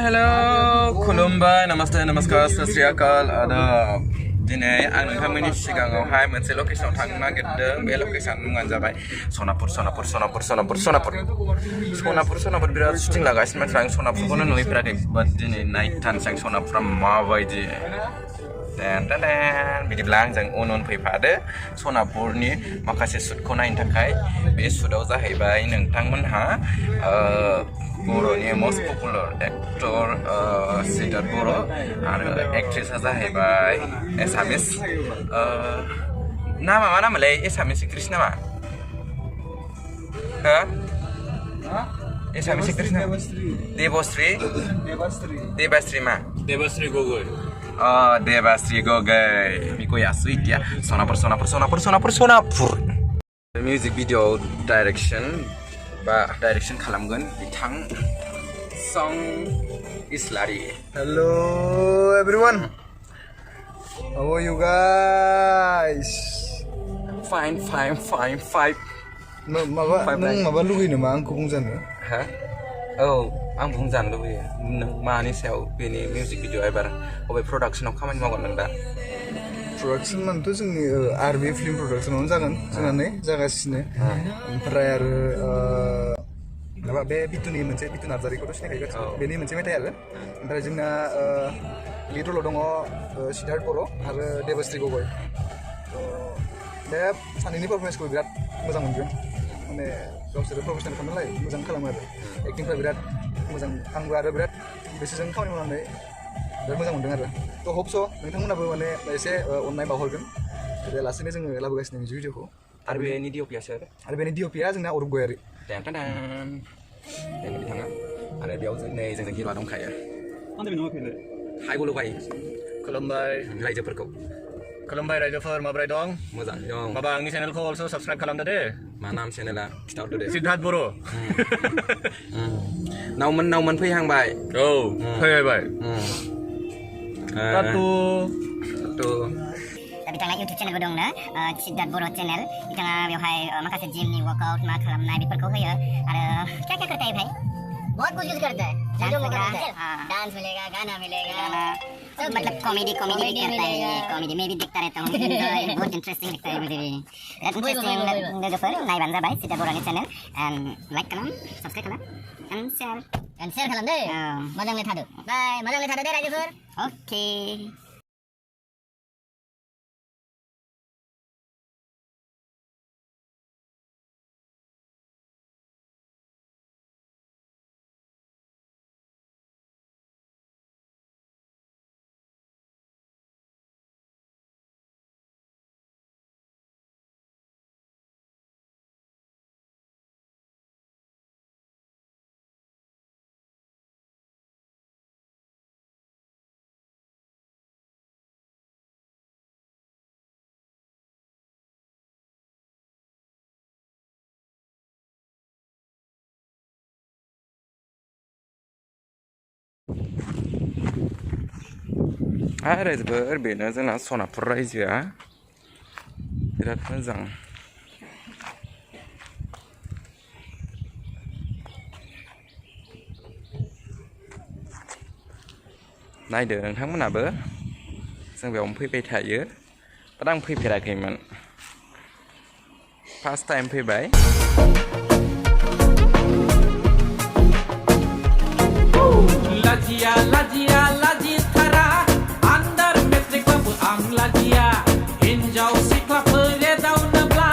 Hello, खुलुमबाय, नमस्ते, नमस्कार, सत श्री अकाल। दिनै आं नोंथांमोननि सिगाङावहाय मोनसे लकेशनाव थांनो नागिरदों। बे लकेशननि मुङानो जाबाय सनापुर बिराद शुटिं लागासिनो मानसिफ्रा। आं सनापुरखौनो नुहैफेराखै, बाट दिनै नायथारनोसै आं सनापुरा माबायदि। बिदिब्ला आंजों उन फैफादो सनापुरनि माखासे शुटखौ नायनो थाखाय। बे शुटआव जाहैबाय नोंथांमोनहा बर'नि मस्ट पपुलार एक्टर सिद्धार्थ बर' आरो एक्ट्रेसा जाहैबाय एसामिस। नामा मा नामोनलाय एसामिस एक्ट्रेस नामा? हो? एसामिस एक्ट्रेस नामा? देबास्रि मा? देबास्रि गगৈ। देबास्रि गगৈ। बेखौ यासुइट या सनापुर। मिउजिक भिडिअ डाइरेक्शन खालामगोन बिथां सं इस्लारि। Hello everyone, how are you guys? Fine. नों माबा लुगैयो नामा आंखौ बुंजानो? हा? औ आं बुंजानो लुबैयो। नों मानि सायाव बेनि मिउजिक भिडिअ एबार बबे प्रडाक्सनाव खामानि मावगोन नों दा? प्रडाक्सन मानेथ' जोंनि आरबि फिल्म प्रडाक्सनावनो जागोन जोंना नै जागासिनो। ओमफ्राय आरो माबा बे बिथु नार्जारिखौथ' सिनायखायो बेनि मोनसे मेथाइ आरो। ओमफ्राय जोंना लिड रलाव दङ सिद्धार्थ बर' आरो देबास्रि गगৈ। बे सानैनि पारफरमेन्सखौ बिराद मोजां मोनगोन। माने गावसोरो प्रफेसनेलखा नालाय मोजां खालामो आरो एक्टिंफ्रा बिराद मोजां। आंबो आरो बिराद बिसोरजों खामानि मावनानै बिराद मोजां मोनदों आरो। थ' हपस' नोंथांमोनाबो माने एसे अननाय बावहरगोन। लासैनो जोङो लाबोगासिनो मिउजिक भिडिअखौ। आरो बेनि डिअपिया सोर? आरो बेनि डिअपिया जोंना अरुप गयारि। बेनो बिथाङा। आरो बेयाव नै जोंजों हिर'आ दंखायो। हाय गल'बाय खुलुमबाय रायजोफोरखौ। रायजोफोर, माबोरै दं? मोजां दं। माबा आंनि चेनेलखौ अलस' साबस्क्राइब खालामदो दे। मा नाम चेनेला खिथाहरदो दे। सिद्धार्थ बर'। नावमोन फैहांबाय। औ फैबाय। टाटु। दा बिथाङा इउटुब चेनेलबो दं ना, सिद्धार्थ बर' चेनेल। बिथाङा बेवहाय माखासे जिमनि वर्कआउट मा खालामनाय बेफोरखौ होयो। आरो क्या करता है भाई? बहुत कुछ यूज करता है। डांस मिलेगा, गाना मिलेगा, मतलब कॉमेडी भी करता है। ये कॉमेडी में भी दिखता रहता हूँ। बहुत इंटरेस्टिंग दिखता है मुझे भी। इंटरेस्टिंग लोगोफोर नायबानो जाबाय सिद्धार्थ बर'नि चेनेल। एन्ड लाइक खालाम, साबस्क्राइब खालाम, एन्ड शेयार खालाम दे। मोजाङै थादो। बाय, मोजाङै थादो दे रायजोफोर। अके। आरो जोबोर बेनो जोंना सनापुर रायजोआ बिराद मोजां। नायदो नोंथांमोनाबो। जों बेयावनो फैबाय थायो, बाट आं फैफेराखैमोन। फार्स्ट टाइम फैबाय। Lajitara Andar metrik babu ang lajia Hinjau sikla pere daun nebla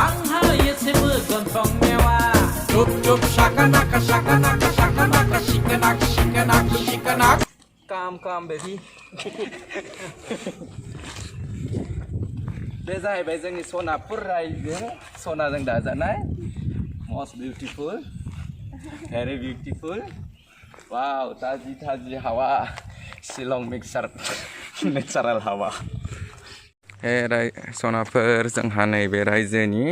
Ang haye sebe gontong mewah Cup shakanaka shikanak Come baby. बे जाहैबाय जोंनि सनापुर रायजो, सनाजों दाजानाय। Most beautiful, very beautiful. Wow, ताजी हावा, शिलं मिक्सार नेचारेल हावा। सनापुर, जोंहा नैबे रायजोनि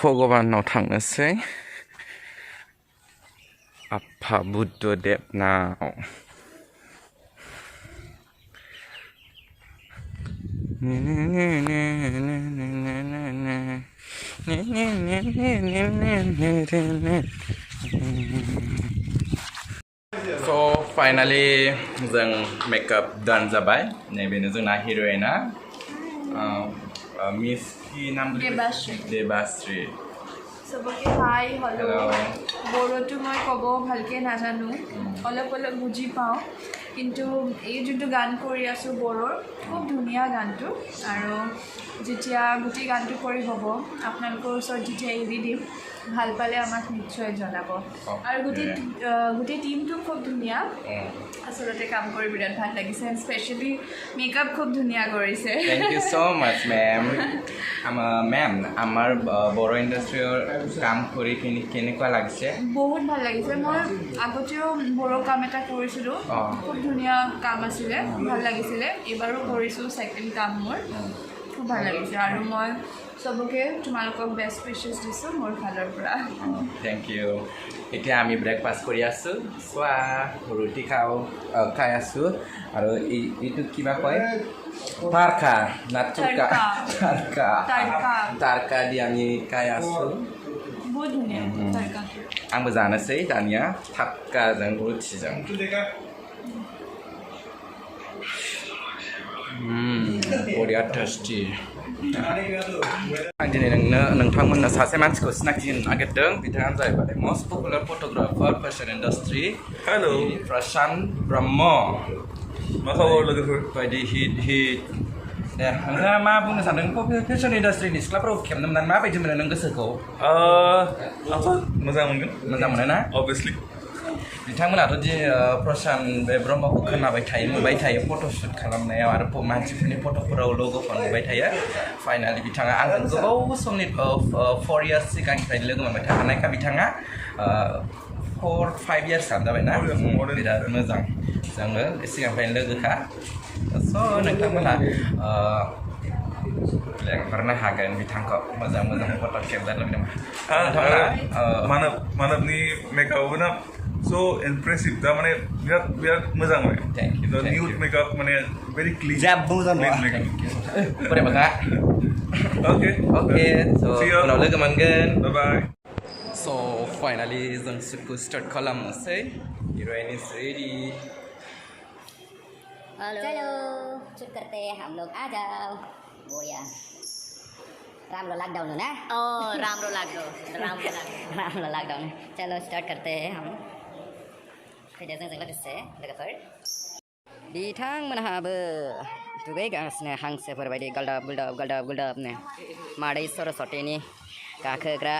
भगबानाव थांनोसै। आफा बुद्धदेबनाव। So finally जों मेकआप done जाबाय नैबेनो जोंना हिर'इना मिस কি নাম দেবাশ্ৰী চবকে হাই হেল্ল' Hello. বড়োটো মই ক'ব ভালকৈ নাজানো অলপ অলপ বুজি পাওঁ কিন্তু এই যোনটো গান কৰি আছোঁ বড়োৰ খুব ধুনীয়া গানটো আৰু যেতিয়া গোটেই গানটো কৰি হ'ব আপোনালোকৰ ওচৰত যেতিয়া এৰি দিম ভাল পালে আমাক নিশ্চয় জনাব আৰু গোটেই টিমটো খুব ধুনীয়া আচলতে কাম কৰি বিৰাট ভাল লাগিছে স্পেচিয়েলি মেকআপ খুব ধুনীয়া কৰিছে Thank you so much ma'am মেম আমাৰ বড়ো ইণ্ডাষ্ট্ৰীৰ কাম কৰি কেনেকুৱা লাগিছে বহুত ভাল লাগিছে মই আগতেও বড়ো কাম এটা কৰিছিলোঁ খুব ধুনীয়া কাম আছিলে ভাল লাগিছিলে এইবাৰো কৰিছোঁ ছেকেণ্ড কাম মোৰ খুব ভাল লাগিছে আৰু মই চবকে তোমালোকক বেষ্ট উইচেছ দিছোঁ মোৰ ফালৰ পৰা থেংক ইউ এতিয়া আমি ব্ৰেকফাষ্ট কৰি আছোঁ চোৱা ৰুটি খাই আছোঁ আৰু এইটো কিবা কয় টাৰ্কা না চুকা টাৰ্কা দি আমি খাই আছোঁ বহুত ধুনীয়া তৰকাৰীটো आंबो जानोसै दानिया थाक्काजों रुटिजों बरिया टेस्टि आं दिनै नोंथांमोननो सासे मानसिखौ सिनाखि होनो नागिरदों बिथाङानो जाहैबाय most popular photographer fashion industry hello Prashant Brahma मा खबर लोगोफोर बायदि हिट दे नोंथाङा मा बुंनो सानदों फेशन इन्डास्ट्रिनि सिख्लाफोरखौ खेबनो मोननानै माबायदि मोनो नों गोसोखौ आंथ' मोजां मोनगोन मोजां मोनो ना अभियासलि बिथांमोनाथ' दि प्रशान्त बे ब्रह्मखौ खोनाबाय थायो नुबाय थायो फट'शुट खालामनायाव आरो मानसिफोरनि फट'फोराव लग'फोर नुबाय थायो फाइनालि बिथाङा आंजों गोबाव समनि 4 इयार्स सिगांनिफ्रायनो लोगो मोनबाय थाखानायखा बिथाङा 4-5 इयार्सआनो जाबायना बिराद मोजां जोङो सिगांनिफ्रायनो लोगोखा स' नोंथांमोना लेंहरनो हागोन बिथांखौ मोजां फट' खेबजानो लुबैदों मानबनि मेकआपआबो ना so impressive दा माने बिराद मोजां माने Thank you, thank न्यू you. मेकआप माने very clean जेबो मोजां नङा बोरै बा okay so see you उनाव लोगो मोनगोन bye bye so finally जों शुटखौ स्टार्ट खालामनोसै हिरोइन इज रेडी चलो शूट करते हैं हम लोग आ जाओ बोया रामलो लॉकडाउन है ना रामलो लॉकडाउन है चलो स्टार्ट करते हैं हम फैदों जों लोगोफोर बिथांमोनहाबो दुगैगासिनो हांसोफोर बायदि गलदाब गुलदाबनो मादै सरस्वतीनि गाखोग्रा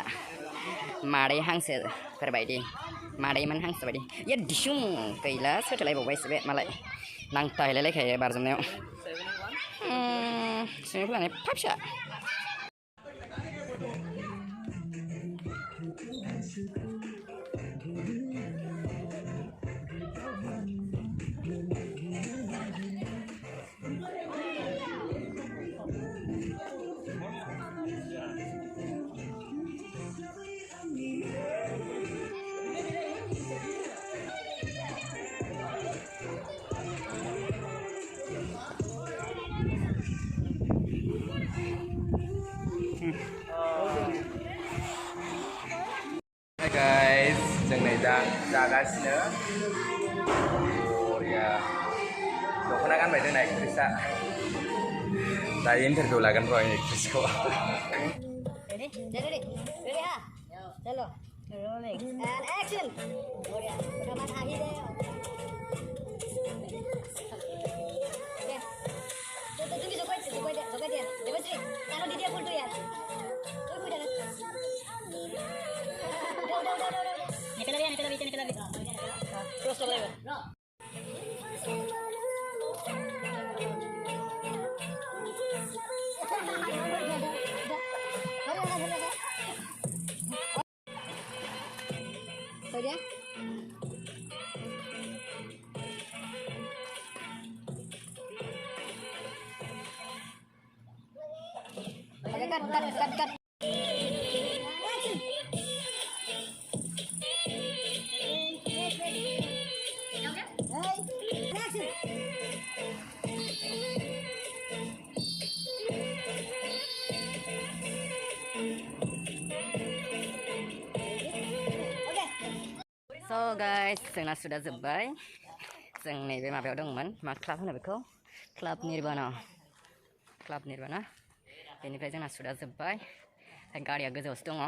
मादै हांसोफोर बायदि मादैमोन हांसो बायदि ये दिसुं गैला सोथोलायबावबायसो बे मालाय नांथाहैलायलायखायो बारजुमनायाव सुइमिं पुलानो एफा फिसा Hi guys, जों नै दा जागासिनो बरिया दख'ना गानबाय दोननाय एक्ट्रिसआ दायो इन्टारभिउ लागोन र' एक्ट्रिसखौ ready ha चलो rolling and action बोया pertama kali deh tunggu jokoy dia Devasri taruh di dia full tuh ya tunggu dah Naik ke lebih terus coba lagi so dia cut So guys, जोंना सुदा जोब्बाय जों नैबे माबायाव दंमोन मा क्लाब होनो बेखौ क्लाब निर्बाना बेनिफ्राय जोंना सुदा जोब्बाय गारिया गोजौआवसो दङ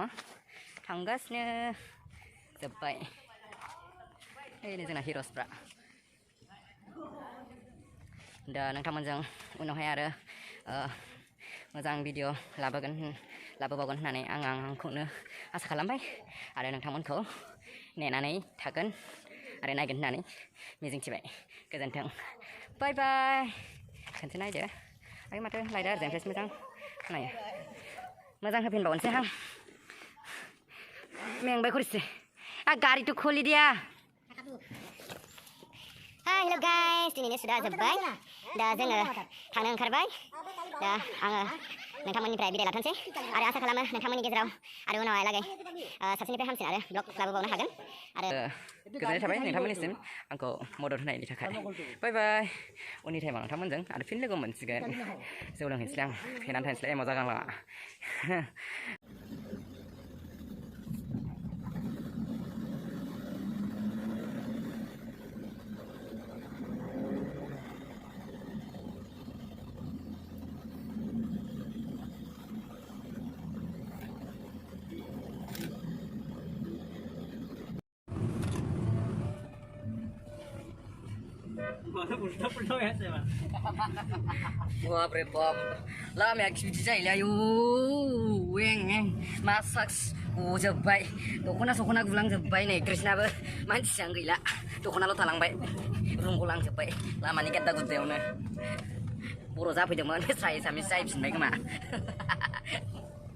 थांगासिनो जोब्बाय ओरैनो जोंना हिर'सफ्रा दा नोंथांमोनजों उनावहाय आरो मोजां भिडिअ लाबोबावगोन होननानै आंखौनो आसा खालामबाय आरो नोंथांमोनखौ नेनानै थागोन आरो नायगोन होननानै मिजिंथिबाय गोजोन्थों बाय बाय खनसे नायदो आरो माथो लायदा आरो एमप्रेस मोजां नायो मोजां होफिनबावनोसै आं मेंबाय खरिसे गारिथ' खुलि दिया Hai, hello guys, ini sudah जोब्बाय दा जोङो थांनो ओंखारबाय दा आङो नोंथांमोननिफ्राय बिदाय लाथ'नोसै आरो आसा खालामो नोंथांमोननि गेजेराव आरो उनावहालागै साबसिननिफ्राय हामसिन आरो ब्लग लाबोबावनो हागोन आरो गोजोननाय थाबाय नोंथांमोननिसिम आंखौ मदद होनायनि थाखाय बाय बाय उननि टाइमाव नोंथांमोनजों आरो फिन लोगो मोनसिगोन जौ लोंहैनोसैलाय आं फेनानै थानोसैलाय एमाव जागांला Babre bab, lama aktiviti जायोलै आयु मासाक्स गजोब्बाय दख'ना गुलांजोब्बाय नै कृष्णाबो मानसियानो गैला दख'नाल' थालांबाय रुमखौ लांजोब्बाय लामानि गेद्दा गुद्दायावनो बर' जाफैदोंमोन स्राय सामिस जाहैफिनबाय खोमा